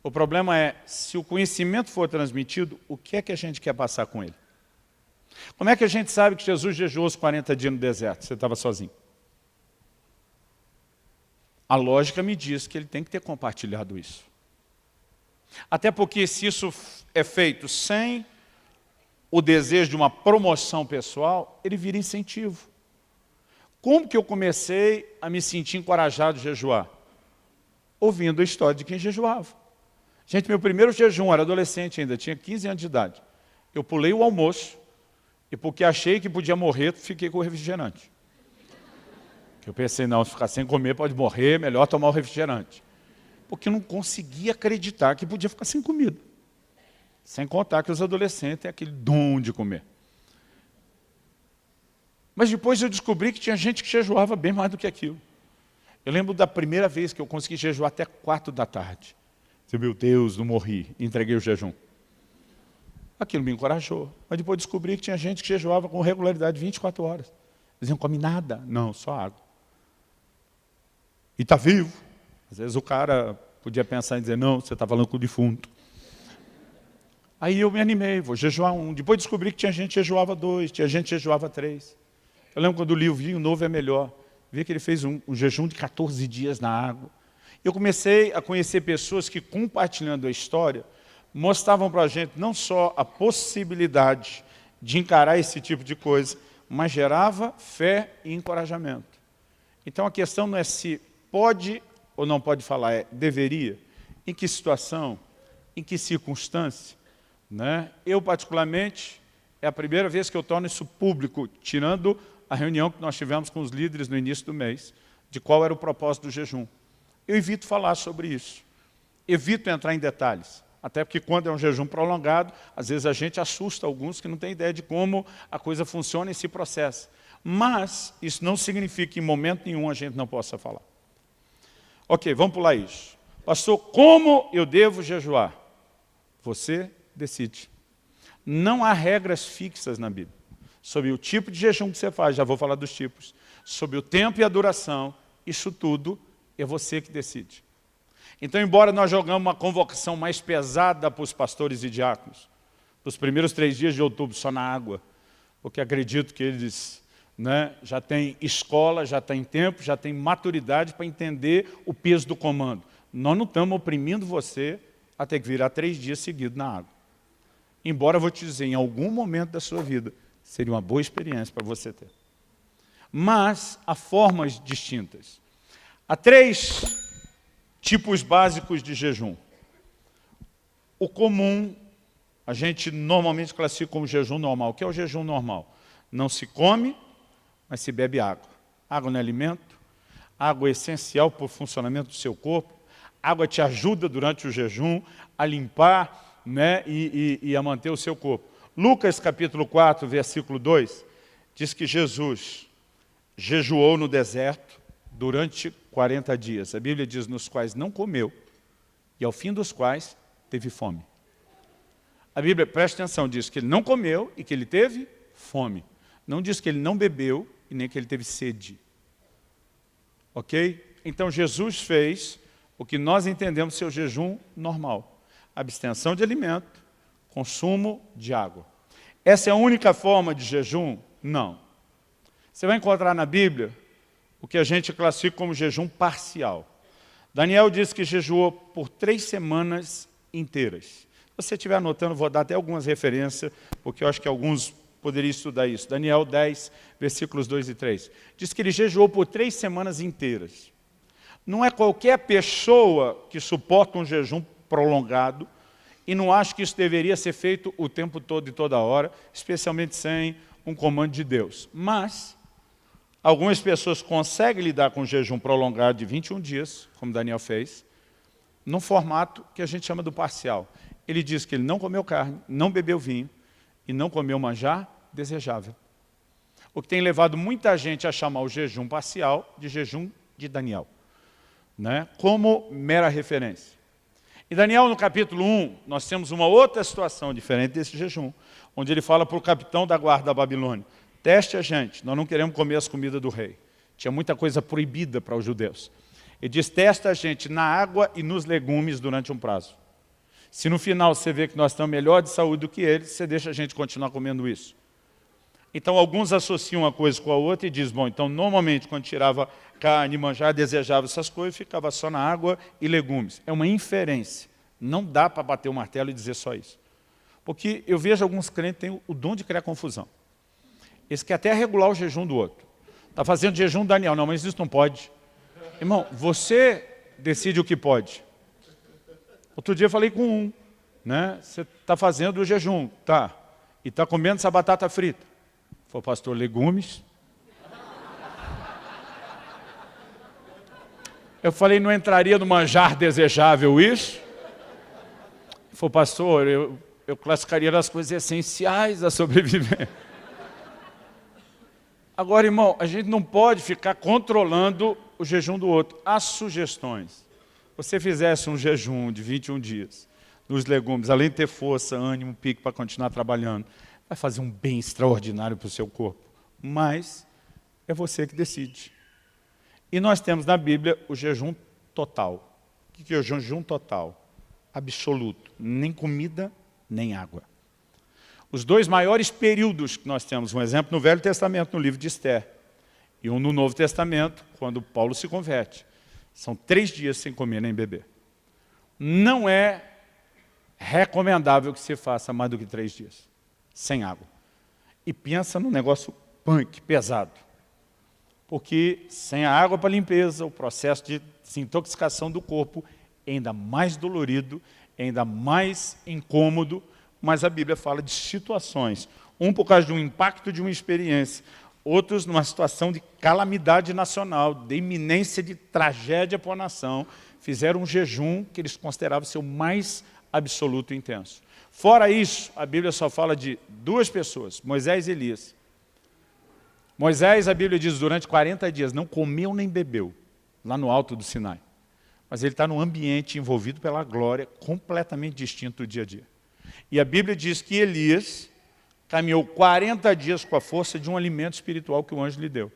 O problema é, se o conhecimento for transmitido, o que é que a gente quer passar com ele? Como é que a gente sabe que Jesus jejuou os 40 dias no deserto? Você estava sozinho. A lógica me diz que ele tem que ter compartilhado isso. Até porque se isso é feito sem o desejo de uma promoção pessoal, ele vira incentivo. Como que eu comecei a me sentir encorajado a jejuar? Ouvindo a história de quem jejuava. Gente, meu primeiro jejum, era adolescente ainda, tinha 15 anos de idade. Eu pulei o almoço e porque achei que podia morrer, fiquei com o refrigerante. Eu pensei, não, se ficar sem comer pode morrer, melhor tomar o refrigerante. Porque eu não conseguia acreditar que podia ficar sem comida. Sem contar que os adolescentes têm aquele dom de comer. Mas depois eu descobri que tinha gente que jejuava bem mais do que aquilo. Eu lembro da primeira vez que eu consegui jejuar até 4 da tarde. Meu Deus, não morri, entreguei o jejum. Aquilo me encorajou. Mas depois descobri que tinha gente que jejuava com regularidade 24 horas. Eles não comem nada. Não, só água. E está vivo. Às vezes o cara podia pensar em dizer, não, você está falando com o defunto. Aí eu me animei, vou jejuar 1. Depois descobri que tinha gente que jejuava 2, tinha gente que jejuava 3. Eu lembro quando li o Vinho Novo é Melhor. Vi que ele fez um jejum de 14 dias na água. Eu comecei a conhecer pessoas que, compartilhando a história, mostravam para a gente não só a possibilidade de encarar esse tipo de coisa, mas gerava fé e encorajamento. Então a questão não é se pode ou não pode falar, é deveria. Em que situação? Em que circunstância? Né? Eu, particularmente, é a primeira vez que eu torno isso público, tirando a reunião que nós tivemos com os líderes no início do mês, de qual era o propósito do jejum. Eu evito falar sobre isso. Evito entrar em detalhes. Até porque quando é um jejum prolongado, às vezes a gente assusta alguns que não têm ideia de como a coisa funciona e se processa. Mas isso não significa que em momento nenhum a gente não possa falar. Ok, vamos pular isso. Pastor, como eu devo jejuar? Você decide. Não há regras fixas na Bíblia. Sobre o tipo de jejum que você faz, já vou falar dos tipos. Sobre o tempo e a duração, isso tudo é você que decide. Então, embora nós jogamos uma convocação mais pesada para os pastores e diáconos, nos primeiros 3 dias de outubro, só na água, porque acredito que eles já têm escola, já têm tempo, já têm maturidade para entender o peso do comando. Nós não estamos oprimindo você a ter que virar 3 dias seguidos na água. Embora eu vou te dizer, em algum momento da sua vida, seria uma boa experiência para você ter. Mas há formas distintas. Há 3 tipos básicos de jejum. O comum, a gente normalmente classifica como jejum normal. O que é o jejum normal? Não se come, mas se bebe água. Água não é alimento, água é essencial para o funcionamento do seu corpo, água te ajuda durante o jejum a limpar, né, e a manter o seu corpo. Lucas capítulo 4, versículo 2, diz que Jesus jejuou no deserto durante 40 dias. A Bíblia diz, nos quais não comeu, e ao fim dos quais teve fome. A Bíblia, preste atenção, diz que ele não comeu e que ele teve fome. Não diz que ele não bebeu e nem que ele teve sede. Ok? Então Jesus fez o que nós entendemos ser o jejum normal. Abstenção de alimento, consumo de água. Essa é a única forma de jejum? Não. Você vai encontrar na Bíblia o que a gente classifica como jejum parcial. Daniel diz que jejuou por 3 semanas inteiras. Se você estiver anotando, vou dar até algumas referências, porque eu acho que alguns poderiam estudar isso. Daniel 10, versículos 2 e 3. Diz que ele jejuou por 3 semanas inteiras. Não é qualquer pessoa que suporta um jejum prolongado, e não acho que isso deveria ser feito o tempo todo e toda hora, especialmente sem um comando de Deus. Mas algumas pessoas conseguem lidar com um jejum prolongado de 21 dias, como Daniel fez, num formato que a gente chama do parcial. Ele diz que ele não comeu carne, não bebeu vinho e não comeu manjar desejável. O que tem levado muita gente a chamar o jejum parcial de jejum de Daniel, né? Como mera referência. Em Daniel, no capítulo 1, nós temos uma outra situação diferente desse jejum, onde ele fala para o capitão da guarda da Babilônia, teste a gente, nós não queremos comer as comidas do rei. Tinha muita coisa proibida para os judeus. Ele diz, testa a gente na água e nos legumes durante um prazo. Se no final você vê que nós estamos melhor de saúde do que eles, você deixa a gente continuar comendo isso. Então alguns associam uma coisa com a outra e dizem, bom, então normalmente quando tirava carne, manjar, desejava essas coisas, ficava só na água e legumes. É uma inferência. Não dá para bater o martelo e dizer só isso. Porque eu vejo alguns crentes que têm o dom de criar confusão. Esse quer até regular o jejum do outro. Está fazendo jejum Daniel, não, mas isso não pode. Irmão, você decide o que pode. Outro dia eu falei com um, né? Você está fazendo o jejum, tá? E está comendo essa batata frita. Falei, pastor, legumes. Eu falei, não entraria no manjar desejável isso? Ele falou, pastor, eu classificaria as coisas essenciais da sobrevivência. Agora, irmão, a gente não pode ficar controlando o jejum do outro. Há sugestões. Se você fizesse um jejum de 21 dias nos legumes, além de ter força, ânimo, pique para continuar trabalhando, vai fazer um bem extraordinário para o seu corpo. Mas é você que decide. E nós temos na Bíblia o jejum total. O que é o jejum total? Absoluto. Nem comida, nem água. Os 2 maiores períodos que nós temos, um exemplo no Velho Testamento, no livro de Esther, e um no Novo Testamento, quando Paulo se converte. São 3 dias sem comer nem beber. Não é recomendável que se faça mais do que 3 dias, sem água. E pensa num negócio punk, pesado. Porque sem a água para limpeza, o processo de desintoxicação do corpo é ainda mais dolorido, é ainda mais incômodo, mas a Bíblia fala de situações. Um por causa de um impacto de uma experiência, outros numa situação de calamidade nacional, de iminência de tragédia para a nação, fizeram um jejum que eles consideravam ser o mais absoluto e intenso. Fora isso, a Bíblia só fala de 2 pessoas, Moisés e Elias. Moisés, a Bíblia diz, durante 40 dias, não comeu nem bebeu, lá no alto do Sinai. Mas ele está num ambiente envolvido pela glória, completamente distinto do dia a dia. E a Bíblia diz que Elias caminhou 40 dias com a força de um alimento espiritual que o anjo lhe deu.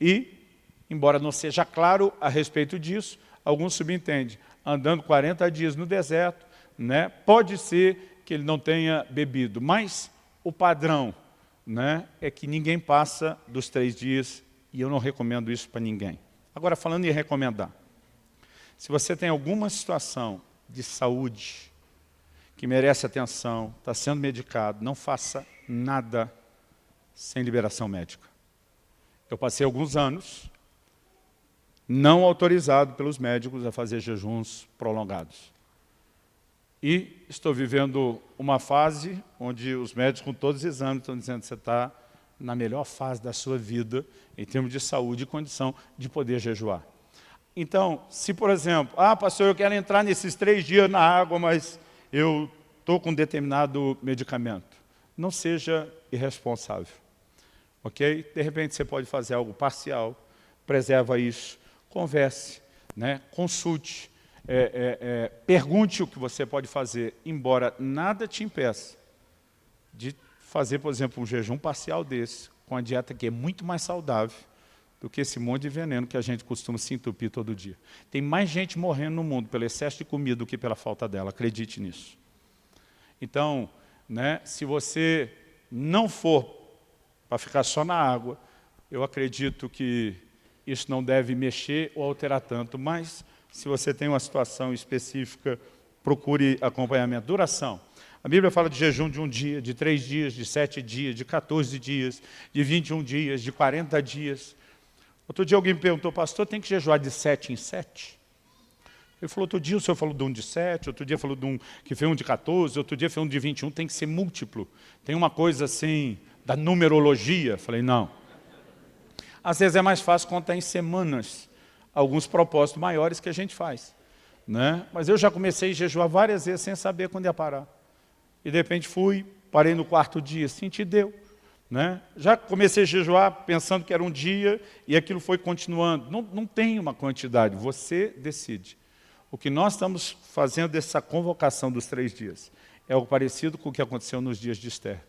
E, embora não seja claro a respeito disso, alguns subentendem, andando 40 dias no deserto, né, pode ser que ele não tenha bebido, mas o padrão, né, é que ninguém passa dos 3 dias, e eu não recomendo isso para ninguém. Agora, falando em recomendar, se você tem alguma situação de saúde que merece atenção, está sendo medicado, não faça nada sem liberação médica. Eu passei alguns anos não autorizado pelos médicos a fazer jejuns prolongados. E estou vivendo uma fase onde os médicos, com todos os exames, estão dizendo que você está na melhor fase da sua vida, em termos de saúde e condição de poder jejuar. Então, se por exemplo, pastor, eu quero entrar nesses 3 dias na água, mas eu estou com determinado medicamento. Não seja irresponsável, ok? De repente você pode fazer algo parcial, preserva isso, converse, né? Consulte, pergunte o que você pode fazer, embora nada te impeça de fazer, por exemplo, um jejum parcial desse, com a dieta que é muito mais saudável do que esse monte de veneno que a gente costuma se entupir todo dia. Tem mais gente morrendo no mundo pelo excesso de comida do que pela falta dela, acredite nisso. Então, né, se você não for para ficar só na água, eu acredito que isso não deve mexer ou alterar tanto, mas se você tem uma situação específica, procure acompanhamento. Duração. A Bíblia fala de jejum de 1 dia, de 3 dias, de 7 dias, de 14 dias, de 21 dias, de 40 dias. Outro dia alguém me perguntou, pastor, tem que jejuar de 7 em 7? Ele falou, outro dia o senhor falou de um de 7, outro dia falou de um que fez um de 14, outro dia fez um de 21, tem que ser múltiplo. Tem uma coisa assim, da numerologia. Falei, não. Às vezes é mais fácil contar em semanas alguns propósitos maiores que a gente faz, né? Mas eu já comecei a jejuar várias vezes sem saber quando ia parar. E de repente parei no 4º dia, senti deu. Né? Já comecei a jejuar pensando que era um dia e aquilo foi continuando. Não tem uma quantidade, você decide. O que nós estamos fazendo dessa convocação dos 3 dias é algo parecido com o que aconteceu nos dias de Esther.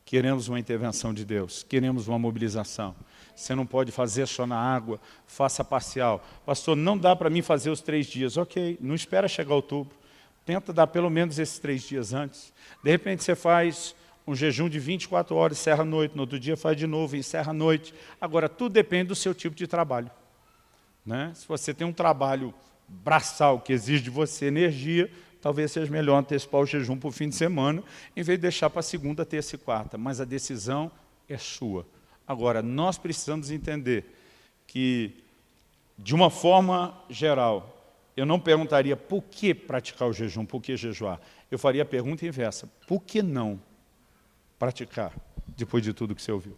Queremos uma intervenção de Deus, queremos uma mobilização. Você não pode fazer só na água, faça parcial. Pastor, não dá para mim fazer os 3 dias. Ok, não espera chegar outubro. Tenta dar pelo menos esses 3 dias antes. De repente você faz um jejum de 24 horas, encerra à noite, no outro dia faz de novo, encerra à noite. Agora, tudo depende do seu tipo de trabalho, né? Se você tem um trabalho braçal que exige de você energia, talvez seja melhor antecipar o jejum para o fim de semana, em vez de deixar para a segunda, terça e quarta. Mas a decisão é sua. Agora, nós precisamos entender que, de uma forma geral, eu não perguntaria por que praticar o jejum, por que jejuar. Eu faria a pergunta inversa, por que não praticar, depois de tudo que você ouviu?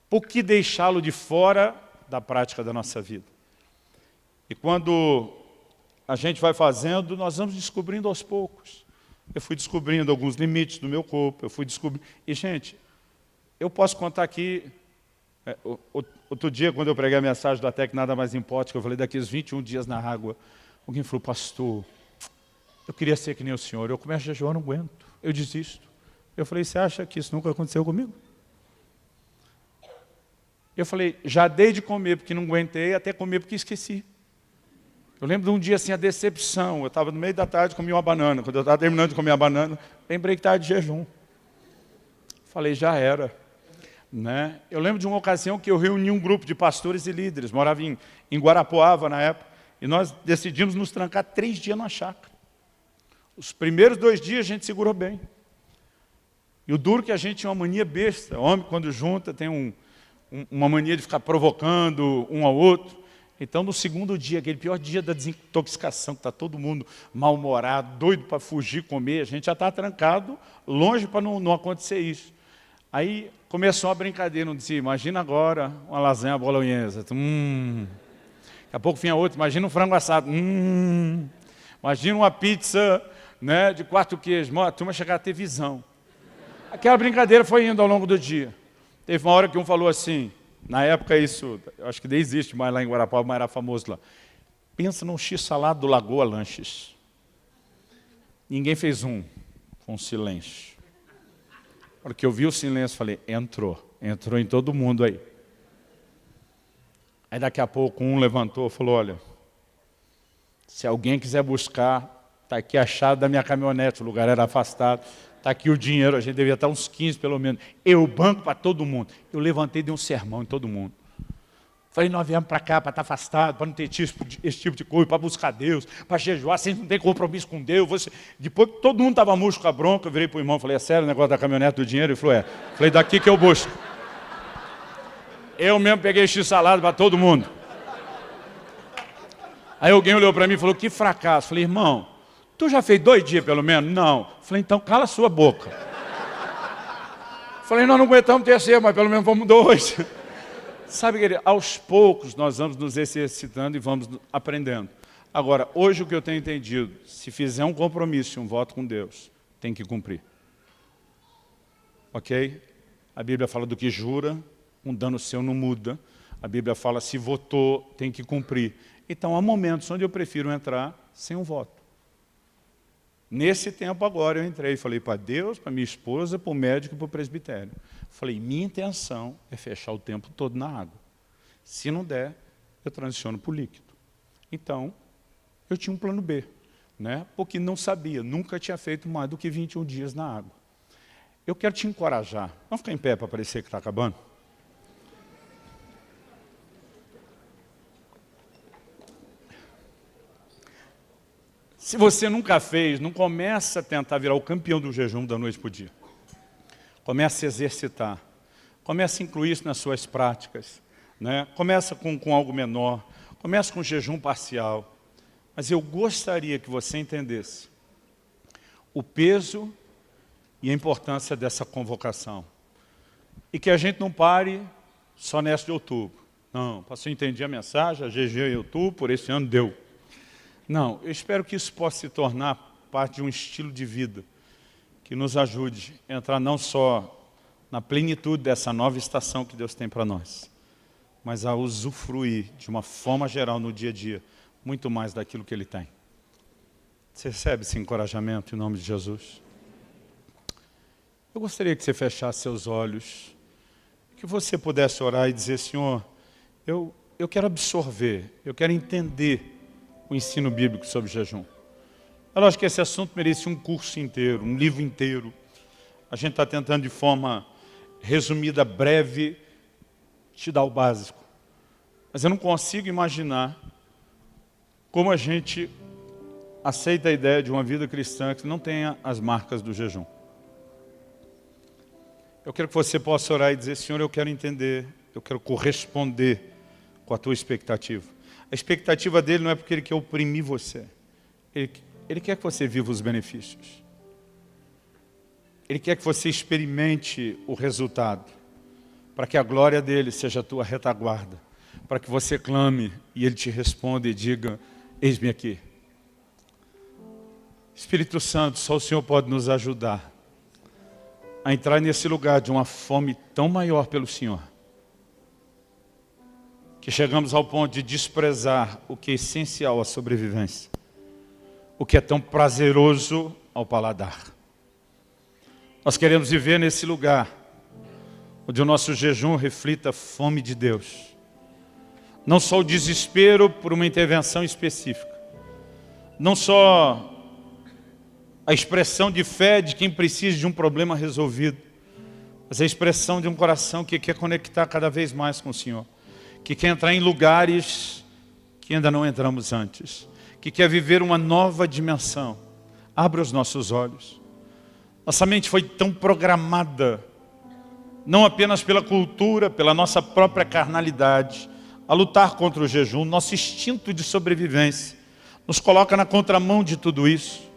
Por que deixá-lo de fora da prática da nossa vida? E quando a gente vai fazendo, nós vamos descobrindo aos poucos. Eu fui descobrindo alguns limites do meu corpo, eu fui descobrindo... E, gente, eu posso contar aqui... Outro dia, quando eu preguei a mensagem do Até que Nada Mais Importa, que eu falei daqueles 21 dias na água, alguém falou, pastor, eu queria ser que nem o senhor, eu começo a jejuar, não aguento, eu desisto. Eu falei, você acha que isso nunca aconteceu comigo? Eu falei, já dei de comer porque não aguentei, até comer porque esqueci. Eu lembro de um dia assim, a decepção, eu estava no meio da tarde, comi uma banana. Quando eu estava terminando de comer a banana, lembrei que estava de jejum. Falei, já era. Né? Eu lembro de uma ocasião que eu reuni um grupo de pastores e líderes, morava em Guarapuava na época, e nós decidimos nos trancar 3 dias na chácara. Os primeiros 2 dias a gente segurou bem. E o duro que a gente tinha uma mania besta. O homem, quando junta, tem uma mania de ficar provocando um ao outro. Então, no segundo dia, aquele pior dia da desintoxicação, que está todo mundo mal-humorado, doido para fugir, comer, a gente já está trancado, longe para não acontecer isso. Aí começou uma brincadeira, não dizia, imagina agora uma lasanha bolonhesa. Daqui a pouco vinha outro, imagina um frango assado. Imagina uma pizza, né, de 4 queijos. A turma chegava a ter visão. Aquela brincadeira foi indo ao longo do dia. Teve uma hora que um falou assim, na época isso, eu acho que nem existe mais lá em Guarapuava, mas era famoso lá. Pensa num x-salado do Lagoa Lanches. Ninguém fez foi um silêncio. Na hora que eu vi o silêncio, falei, entrou em todo mundo aí. Aí daqui a pouco um levantou e falou, olha, se alguém quiser buscar, está aqui a chave da minha caminhonete, o lugar era afastado. Está aqui o dinheiro, a gente devia estar uns 15 pelo menos. Eu banco para todo mundo. Eu levantei e dei um sermão em todo mundo. Falei, nós viemos para cá para estar afastado, para não ter esse tipo de coisa, para buscar Deus, para jejuar, sem não ter compromisso com Deus. Depois que todo mundo estava murcho com a bronca, eu virei para o irmão e falei, é sério o negócio da caminhonete do dinheiro? Ele falou, é. Falei, daqui que eu busco. Eu mesmo peguei x-salada para todo mundo. Aí alguém olhou para mim e falou, que fracasso. Falei, irmão, tu já fez 2 dias pelo menos? Não. Falei, então cala a sua boca. Falei, nós não aguentamos terceiro, mas pelo menos vamos 2. Sabe, querido, aos poucos nós vamos nos exercitando e vamos aprendendo. Agora, hoje o que eu tenho entendido, se fizer um compromisso e um voto com Deus, tem que cumprir. Ok? A Bíblia fala do que jura, um dano seu não muda. A Bíblia fala, se votou, tem que cumprir. Então, há momentos onde eu prefiro entrar sem um voto. Nesse tempo agora eu entrei e falei para Deus, para minha esposa, para o médico e para o presbitério. Falei, minha intenção é fechar o tempo todo na água. Se não der, eu transiciono para o líquido. Então, eu tinha um plano B, né? Porque não sabia, nunca tinha feito mais do que 21 dias na água. Eu quero te encorajar. Vamos ficar em pé para parecer que está acabando? Se você nunca fez, não começa a tentar virar o campeão do jejum da noite para o dia. Comece a se exercitar. Comece a incluir isso nas suas práticas, né? Começa com algo menor. Comece com jejum parcial. Mas eu gostaria que você entendesse o peso e a importância dessa convocação. E que a gente não pare só nessa de outubro. Não, pastor, entendi a mensagem, a jejum em outubro, por esse ano deu. Não, eu espero que isso possa se tornar parte de um estilo de vida que nos ajude a entrar não só na plenitude dessa nova estação que Deus tem para nós, mas a usufruir de uma forma geral no dia a dia, muito mais daquilo que Ele tem. Você recebe esse encorajamento em nome de Jesus? Eu gostaria que você fechasse seus olhos, que você pudesse orar e dizer, Senhor, eu quero absorver, eu quero entender o ensino bíblico sobre jejum. Eu acho que esse assunto merecia um curso inteiro, um livro inteiro. A gente está tentando de forma resumida, breve, te dar o básico. Mas eu não consigo imaginar como a gente aceita a ideia de uma vida cristã que não tenha as marcas do jejum. Eu quero que você possa orar e dizer, Senhor, eu quero entender, eu quero corresponder com a tua expectativa. A expectativa dele não é porque ele quer oprimir você. Ele quer que você viva os benefícios. Ele quer que você experimente o resultado, para que a glória dele seja a tua retaguarda, para que você clame e ele te responda e diga, eis-me aqui. Espírito Santo, só o Senhor pode nos ajudar a entrar nesse lugar de uma fome tão maior pelo Senhor, que chegamos ao ponto de desprezar o que é essencial à sobrevivência, o que é tão prazeroso ao paladar. Nós queremos viver nesse lugar, onde o nosso jejum reflita a fome de Deus. Não só o desespero por uma intervenção específica, não só a expressão de fé de quem precisa de um problema resolvido, mas a expressão de um coração que quer conectar cada vez mais com o Senhor, que quer entrar em lugares que ainda não entramos antes, que quer viver uma nova dimensão. Abra os nossos olhos. Nossa mente foi tão programada, não apenas pela cultura, pela nossa própria carnalidade, a lutar contra o jejum. Nosso instinto de sobrevivência nos coloca na contramão de tudo isso.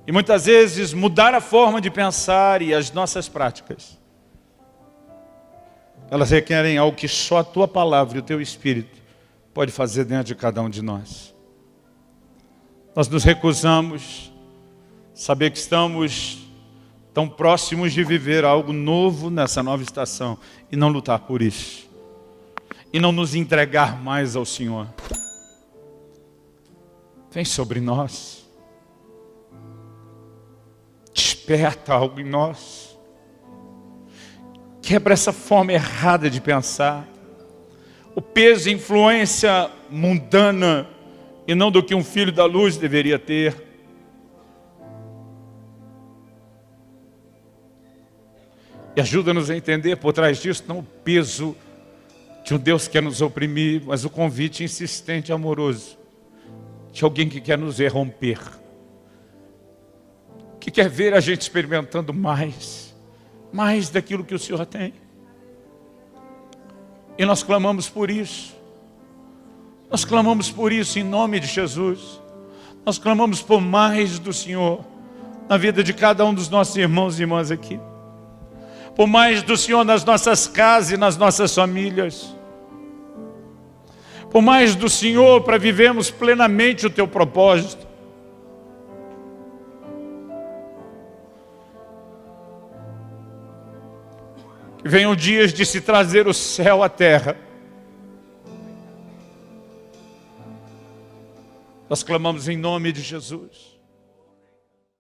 E muitas vezes mudar a forma de pensar e as nossas práticas, elas requerem algo que só a tua palavra e o teu Espírito pode fazer dentro de cada um de nós. Nós nos recusamos a saber que estamos tão próximos de viver algo novo nessa nova estação e não lutar por isso. E não nos entregar mais ao Senhor. Vem sobre nós. Desperta algo em nós. Quebra essa forma errada de pensar. O peso e influência mundana e não do que um filho da luz deveria ter. E ajuda-nos a entender por trás disso não o peso de um Deus que quer nos oprimir, mas o convite insistente e amoroso de alguém que quer nos romper, que quer ver a gente experimentando mais daquilo que o Senhor tem. E nós clamamos por isso. Nós clamamos por isso em nome de Jesus. Nós clamamos por mais do Senhor na vida de cada um dos nossos irmãos e irmãs aqui. Por mais do Senhor nas nossas casas e nas nossas famílias. Por mais do Senhor para vivermos plenamente o Teu propósito. Que venham dias de se trazer o céu à terra. Nós clamamos em nome de Jesus.